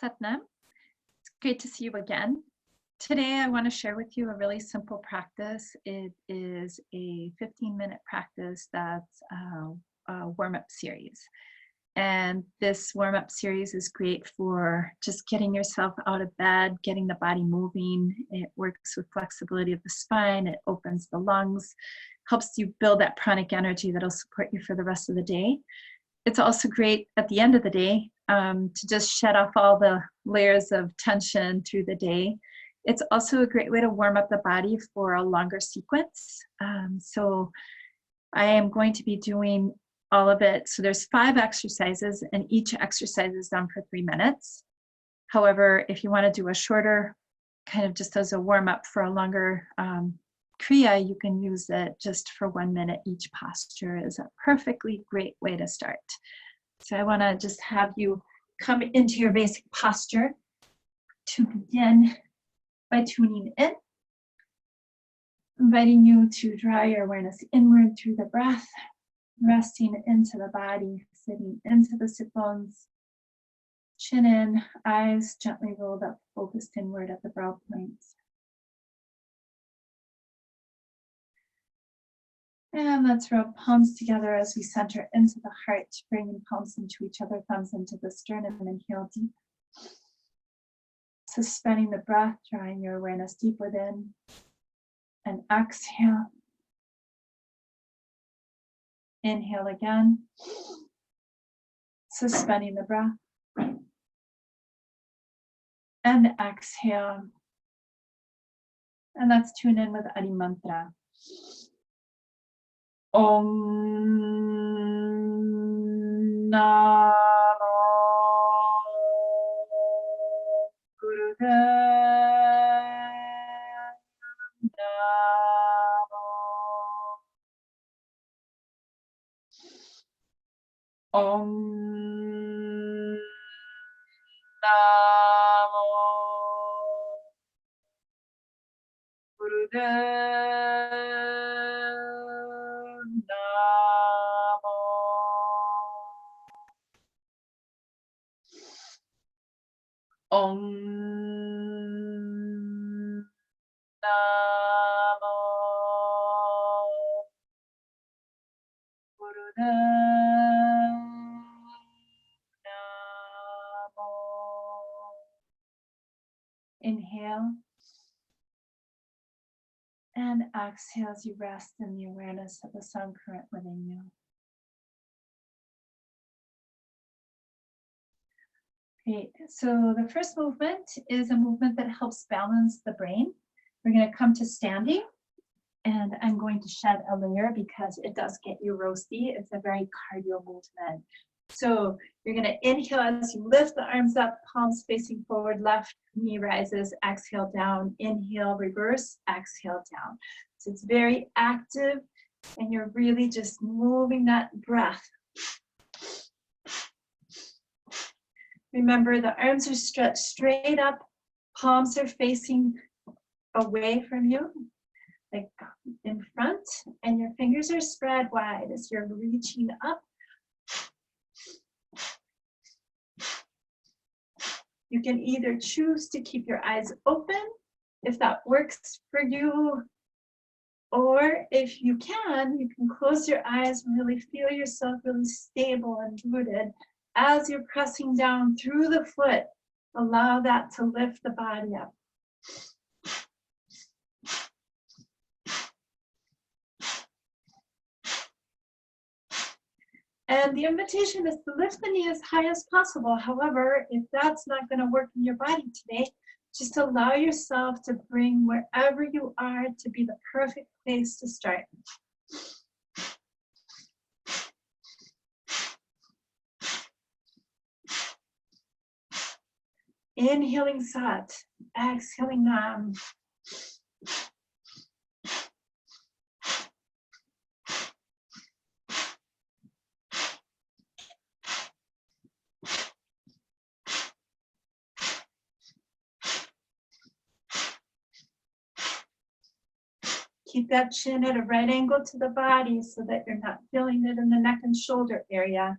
Satnam. It's great to see you again. Today I want to share with you a really simple practice. It is a 15-minute practice that's a warm-up series. And this warm-up series is great for just getting yourself out of bed, getting the body moving. It works with flexibility of the spine. It opens the lungs, helps you build that pranic energy that'll support you for the rest of the day. It's also great at the end of the day to just shed off all the layers of tension through the day. It's also a great way to warm up the body for a longer sequence. So I am going to be doing all of it. So there's 5 exercises and each exercise is done for 3 minutes. However, if you want to do a shorter, kind of just as a warm up for a longer kriya, you can use it just for 1 minute. Each posture is a perfectly great way to start. So I want to just have you come into your basic posture to begin by tuning in, inviting you to draw your awareness inward through the breath, resting into the body, sitting into the sit bones, chin in, eyes gently rolled up, focused inward at the brow points. And let's rub palms together as we center into the heart, bringing palms into each other, thumbs into the sternum, and inhale deep. Suspending the breath, drawing your awareness deep within, and exhale. Inhale again, suspending the breath, and exhale. And let's tune in with Adi Mantra. Om Namo Gurudev Namo. Om Namo Gurudev Namo. Om Namo Gurudev Namo. Inhale and exhale as you rest in the awareness of the sun current within you. Great. So the first movement is a movement that helps balance the brain. We're going to come to standing, and I'm going to shed a layer because it does get you roasty. It's a very cardio movement. So you're going to inhale as you lift the arms up, palms facing forward, left knee rises, exhale down, inhale, reverse, exhale down. So it's very active, and you're really just moving that breath. Remember, the arms are stretched straight up, palms are facing away from you, like in front, and your fingers are spread wide as you're reaching up. You can either choose to keep your eyes open if that works for you, or if you can close your eyes and really feel yourself really stable and rooted. As you're pressing down through the foot, allow that to lift the body up. And the invitation is to lift the knee as high as possible. However, if that's not going to work in your body today, just allow yourself to bring wherever you are to be the perfect place to start. Inhaling Sat, exhaling Nam. Keep that chin at a right angle to the body so that you're not feeling it in the neck and shoulder area.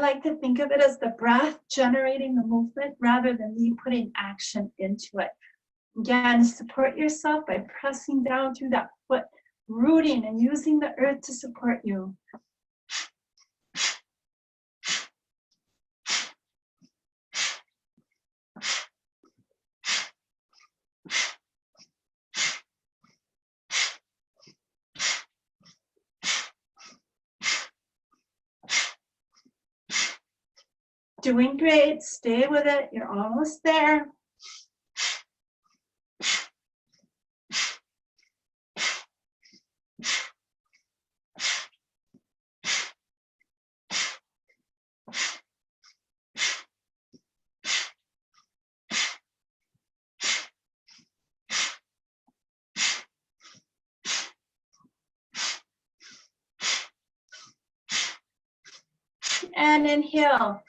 like to think of it as the breath generating the movement rather than me putting action into it. Again, support yourself by pressing down through that foot, rooting and using the earth to support you. Doing great. Stay with it. You're almost there. And inhale.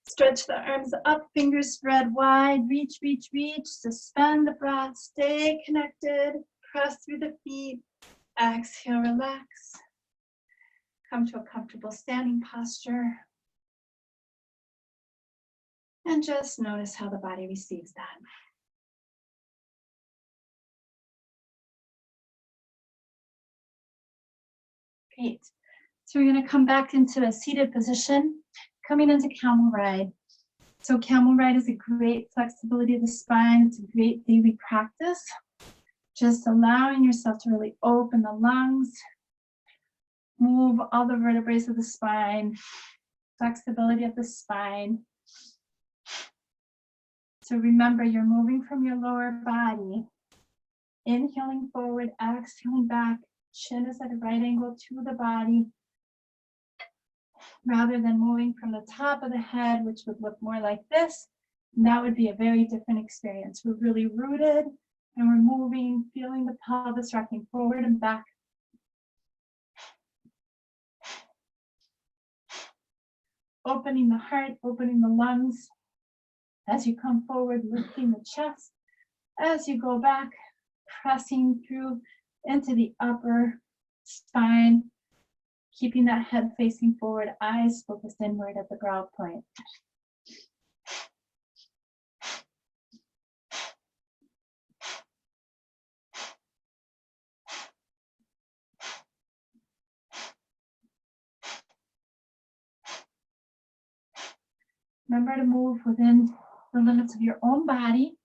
Stretch the arms up, fingers spread wide. Reach, reach, reach. Suspend the breath. Stay connected. Press through the feet. Exhale, relax. Come to a comfortable standing posture. And just notice how the body receives that. Great. So we're going to come back into a seated position, coming into Camel Ride. So Camel Ride is a great flexibility of the spine. It's a great daily practice. Just allowing yourself to really open the lungs, move all the vertebrae of the spine, flexibility of the spine. So remember, you're moving from your lower body, inhaling forward, exhaling back, chin is at a right angle to the body, rather than moving from the top of the head, which would look more like this. And that would be a very different experience. We're really rooted and we're moving, feeling the pelvis rocking forward and back. Opening the heart, opening the lungs. As you come forward, lifting the chest. As you go back, pressing through into the upper spine, keeping that head facing forward, eyes focused inward at the brow point. Remember to move within the limits of your own body,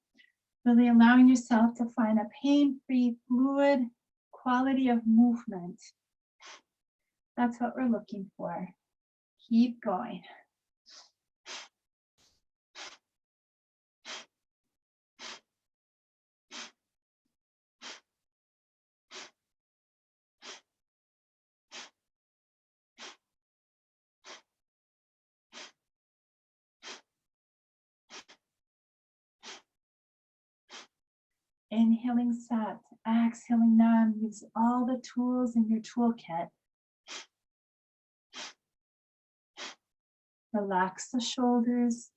really allowing yourself to find a pain-free, fluid quality of movement. That's what we're looking for. Keep going. Inhaling sat, exhaling nam. Use all the tools in your toolkit. Relax the shoulders.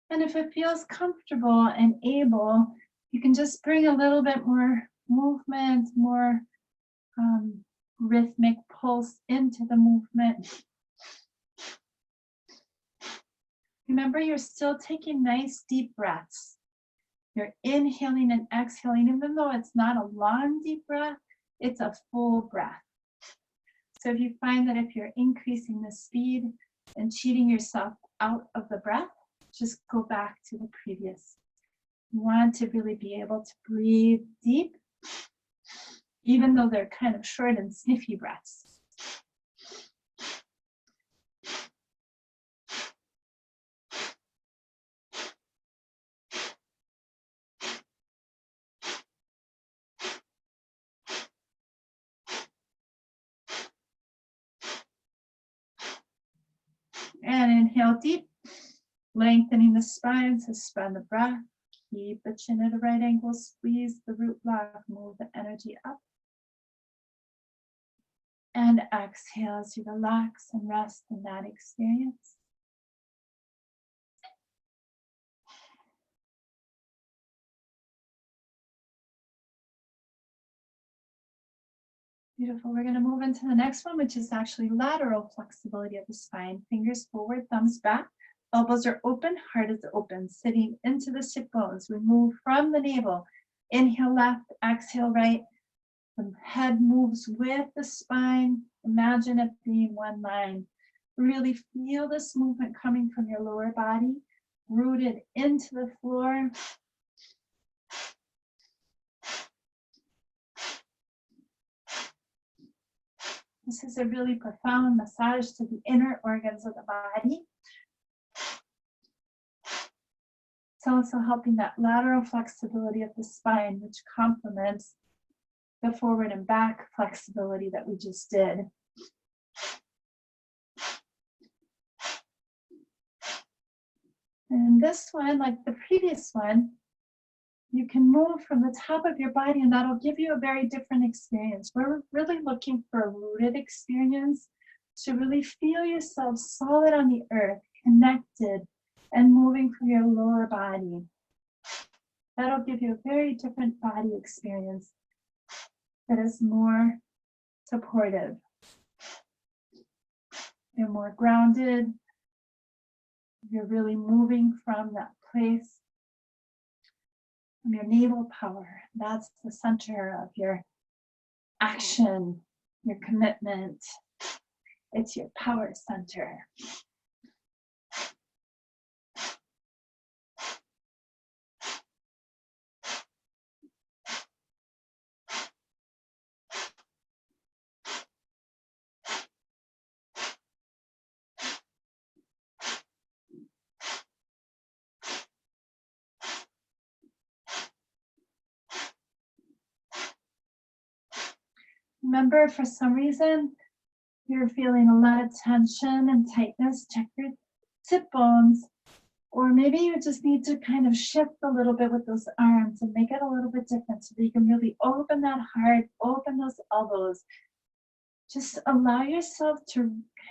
And if it feels comfortable and able, you can just bring a little bit more movement, more rhythmic pulse into the movement. Remember, you're still taking nice deep breaths. You're inhaling and exhaling, even though it's not a long deep breath, it's a full breath. So if you find that if you're increasing the speed and cheating yourself out of the breath, just go back to the previous. You want to really be able to breathe deep, even though they're kind of short and sniffy breaths. And inhale deep, lengthening the spine, suspend the breath. Keep the chin at a right angle, squeeze the root block, move the energy up. And exhale as you relax and rest in that experience. Beautiful. We're going to move into the next one, which is actually lateral flexibility of the spine. Fingers forward, thumbs back. Elbows are open, heart is open, sitting into the sit bones. We move from the navel. Inhale left, exhale right. The head moves with the spine. Imagine it being one line. Really feel this movement coming from your lower body, rooted into the floor. This is a really profound massage to the inner organs of the body. It's also helping that lateral flexibility of the spine, which complements the forward and back flexibility that we just did. And this one, like the previous one, you can move from the top of your body and that'll give you a very different experience. We're really looking for a rooted experience to really feel yourself solid on the earth, connected, and moving through your lower body. That'll give you a very different body experience that is more supportive. You're more grounded. You're really moving from that place, from your navel power. That's the center of your action, your commitment. It's your power center. Remember, for some reason, you're feeling a lot of tension and tightness. Check your sit bones. Or maybe you just need to kind of shift a little bit with those arms and make it a little bit different so that you can really open that heart, open those elbows. Just allow yourself to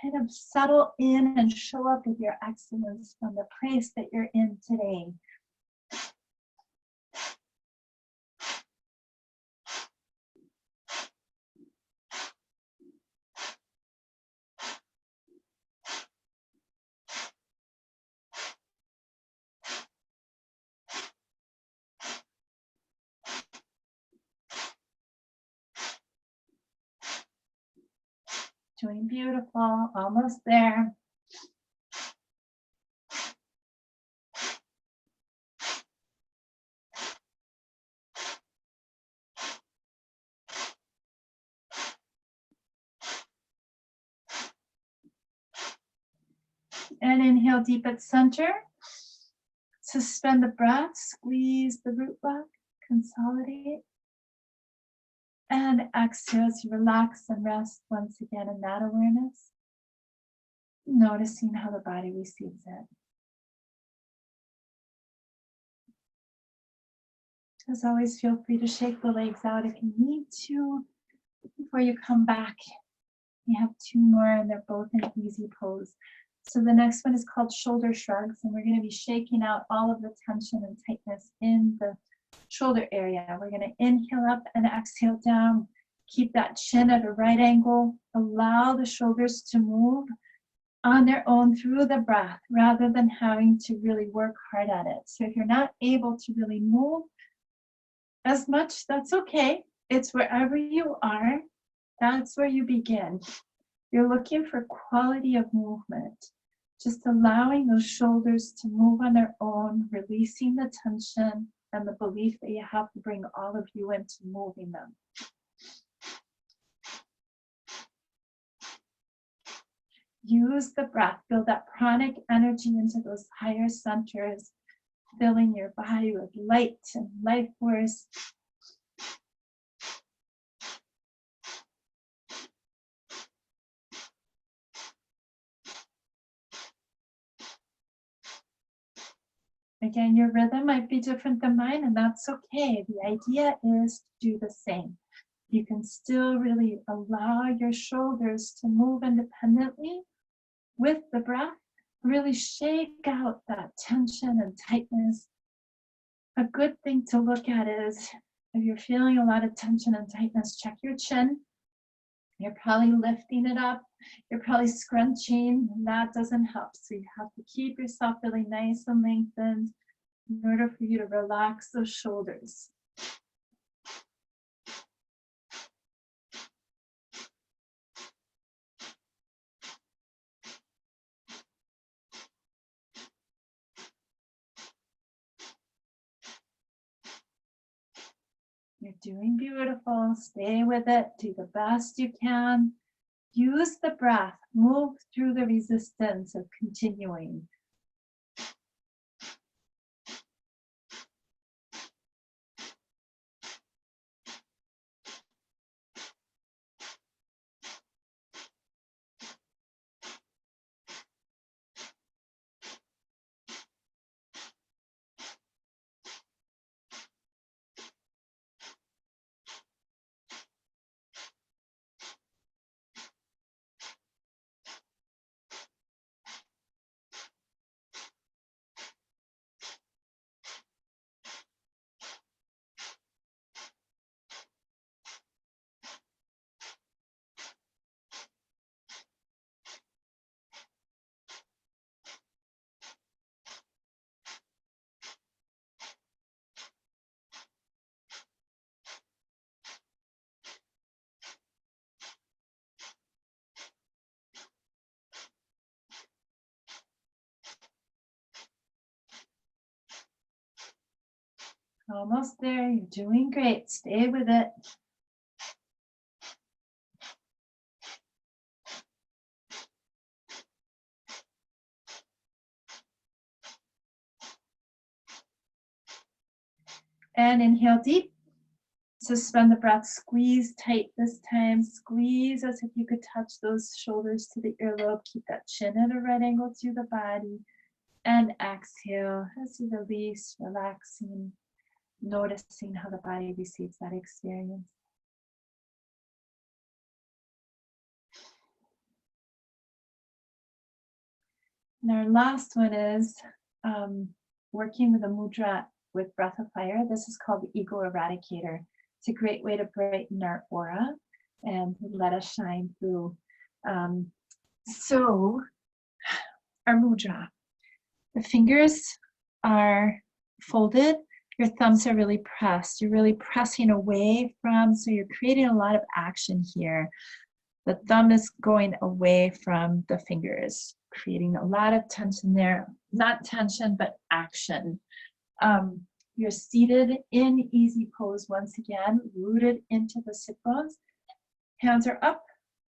kind of settle in and show up with your excellence from the place that you're in today. Doing beautiful, almost there. And inhale deep at center. Suspend the breath, squeeze the root block, consolidate. And exhale as you relax and rest once again in that awareness. Noticing how the body receives it. As always, feel free to shake the legs out if you need to before you come back. We have two more and they're both in easy pose. So the next one is called shoulder shrugs, and we're going to be shaking out all of the tension and tightness in the shoulder area. We're going to inhale up and exhale down. Keep that chin at a right angle. Allow the shoulders to move on their own through the breath rather than having to really work hard at it. So if you're not able to really move as much, that's okay. It's wherever you are, that's where you begin. You're looking for quality of movement. Just allowing those shoulders to move on their own, releasing the tension and the belief that you have to bring all of you into moving them. Use the breath, build that pranic energy into those higher centers, filling your body with light and life force. Again, your rhythm might be different than mine, and that's okay. The idea is to do the same. You can still really allow your shoulders to move independently with the breath. Really shake out that tension and tightness. A good thing to look at is if you're feeling a lot of tension and tightness, check your chin. You're probably lifting it up. You're probably scrunching, and that doesn't help. So you have to keep yourself really nice and lengthened in order for you to relax those shoulders. You're doing beautiful. Stay with it. Do the best you can. Use the breath. Move through the resistance of continuing. Almost there. You're doing great. Stay with it. And inhale deep. Suspend the breath. Squeeze tight this time. Squeeze as if you could touch those shoulders to the earlobe. Keep that chin at a right angle to the body. And exhale as you release, relaxing, noticing how the body receives that experience. And our last one is working with a mudra with breath of fire. This is called the Ego Eradicator. It's a great way to brighten our aura and let us shine through. So our mudra, the fingers are folded. Your thumbs are really pressed. You're really pressing away from, so you're creating a lot of action here. The thumb is going away from the fingers, creating a lot of tension there. Not tension, but action. You're seated in easy pose once again, rooted into the sit bones. Hands are up.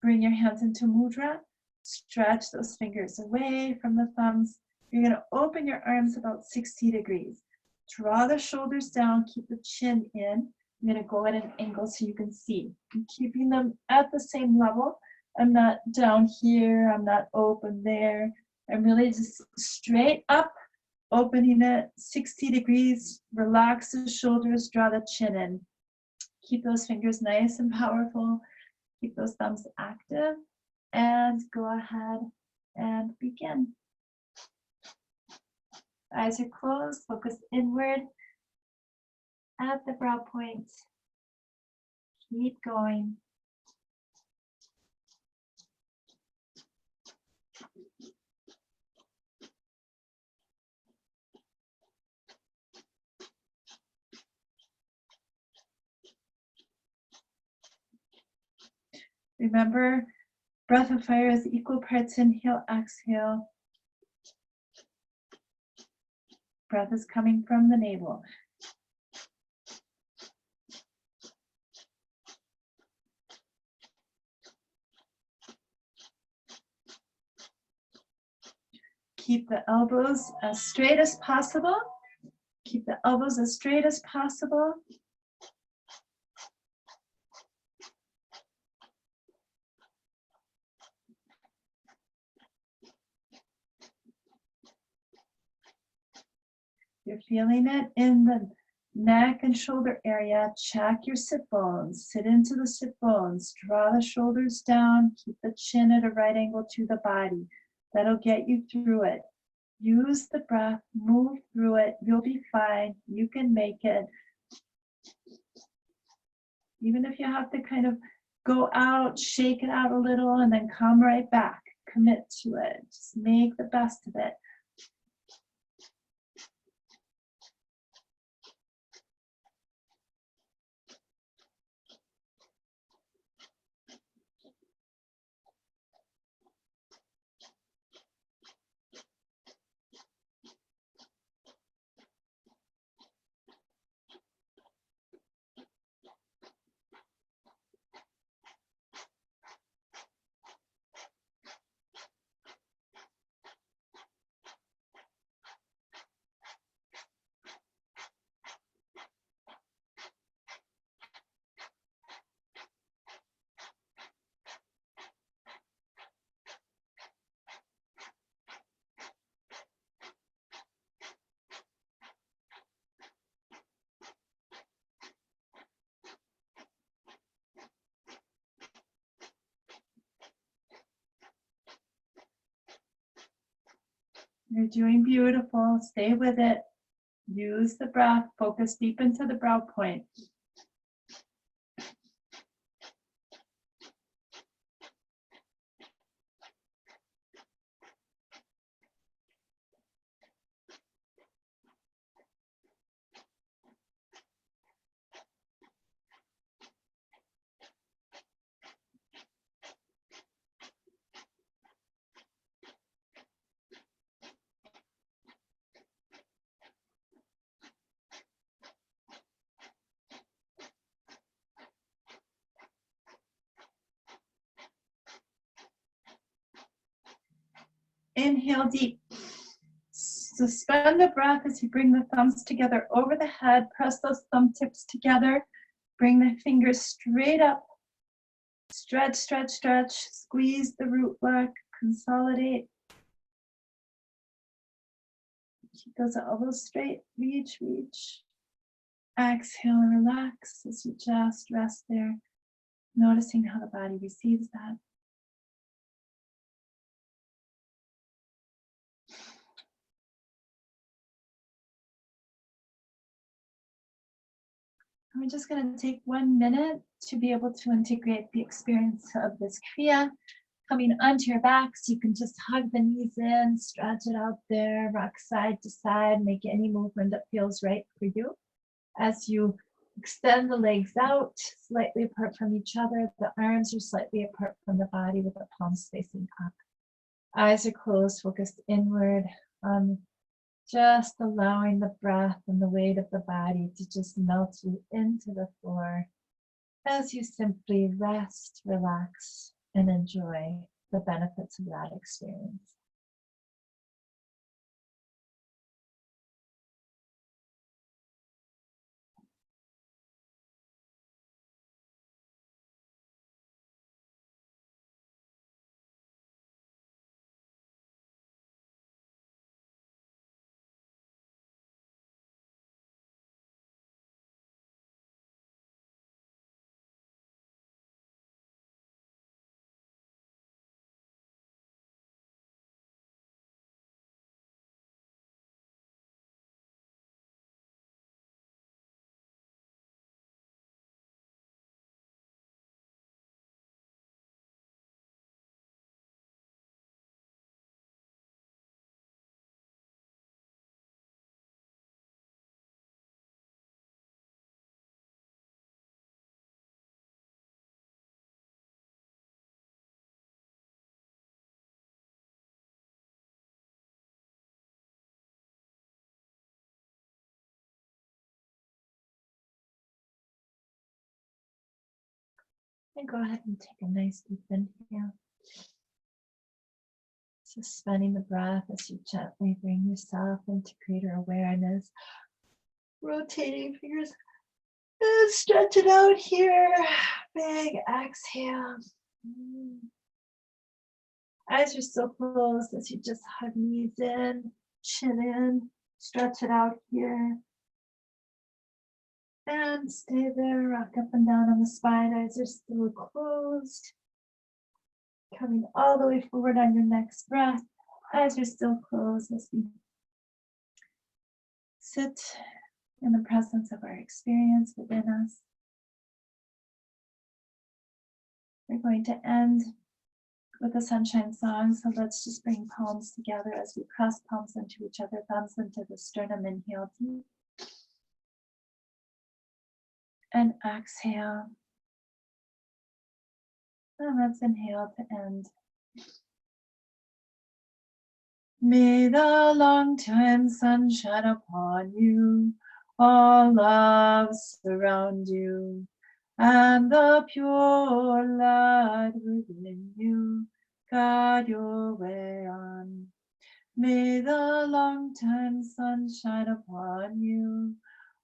Bring your hands into mudra. Stretch those fingers away from the thumbs. You're going to open your arms about 60 degrees. Draw the shoulders down. Keep the chin in. I'm going to go at an angle so you can see. I'm keeping them at the same level. I'm not down here. I'm not open there. I'm really just straight up, opening it 60 degrees. Relax the shoulders. Draw the chin in. Keep those fingers nice and powerful. Keep those thumbs active. And go ahead and begin. Eyes are closed. Focus inward at the brow point. Keep going. Remember, breath of fire is equal parts inhale, exhale. Breath is coming from the navel. Keep the elbows as straight as possible. Keep the elbows as straight as possible. You're feeling it in the neck and shoulder area. Check your sit bones. Sit into the sit bones. Draw the shoulders down. Keep the chin at a right angle to the body. That'll get you through it. Use the breath. Move through it. You'll be fine. You can make it. Even if you have to kind of Go out, shake it out a little, and then come right back. Commit to it. Just make the best of it. You're doing beautiful. Stay with it. Use the breath. Focus deep into the brow point. Inhale deep. Suspend the breath as you bring the thumbs together over the head. Press those thumb tips together. Bring the fingers straight up. Stretch, stretch, stretch. Squeeze the root block. Consolidate. Keep those elbows straight. Reach, reach. Exhale and relax as you just rest there. Noticing how the body receives that. We're just going to take 1 minute to be able to integrate the experience of this kriya. Coming onto your back, so you can just hug the knees in, stretch it out there, rock side to side, make any movement that feels right for you. As you extend the legs out, slightly apart from each other, the arms are slightly apart from the body with the palms facing up. Eyes are closed, focused inward, just allowing the breath and the weight of the body to just melt you into the floor as you simply rest, relax, and enjoy the benefits of that experience. And go ahead and take a nice deep inhale. Suspending the breath as you gently bring yourself into greater awareness. Rotating fingers. And stretch it out here. Big exhale. Eyes are still closed as you just hug knees in, chin in, stretch it out here. And stay there, rock up and down on the spine. Eyes are still closed. Coming all the way forward on your next breath. Eyes are still closed as we sit in the presence of our experience within us. We're going to end with a sunshine song. So let's just bring palms together as we press palms into each other, thumbs into the sternum. Inhale deep. And exhale. And let's inhale to end. May the long-time sun shine upon you, all love surround you, and the pure light within you guide your way on. May the long-time sun shine upon you,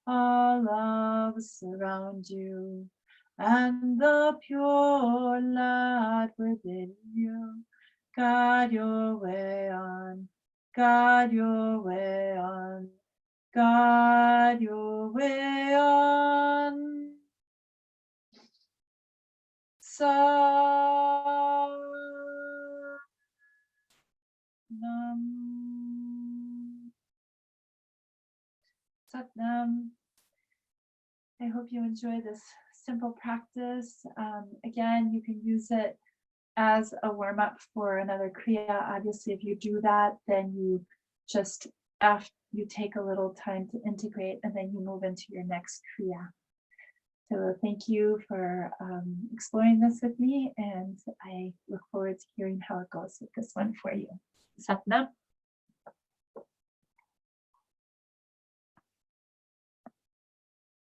all love surround you, and the pure light within you guide your way on, guide your way on, guide your way on. Satnam. Satnam. I hope you enjoy this simple practice. Again, you can use it as a warm-up for another kriya. Obviously, if you do that, then you just, after you take a little time to integrate, and then you move into your next kriya. So thank you for exploring this with me, and I look forward to hearing how it goes with this one for you. Satnam.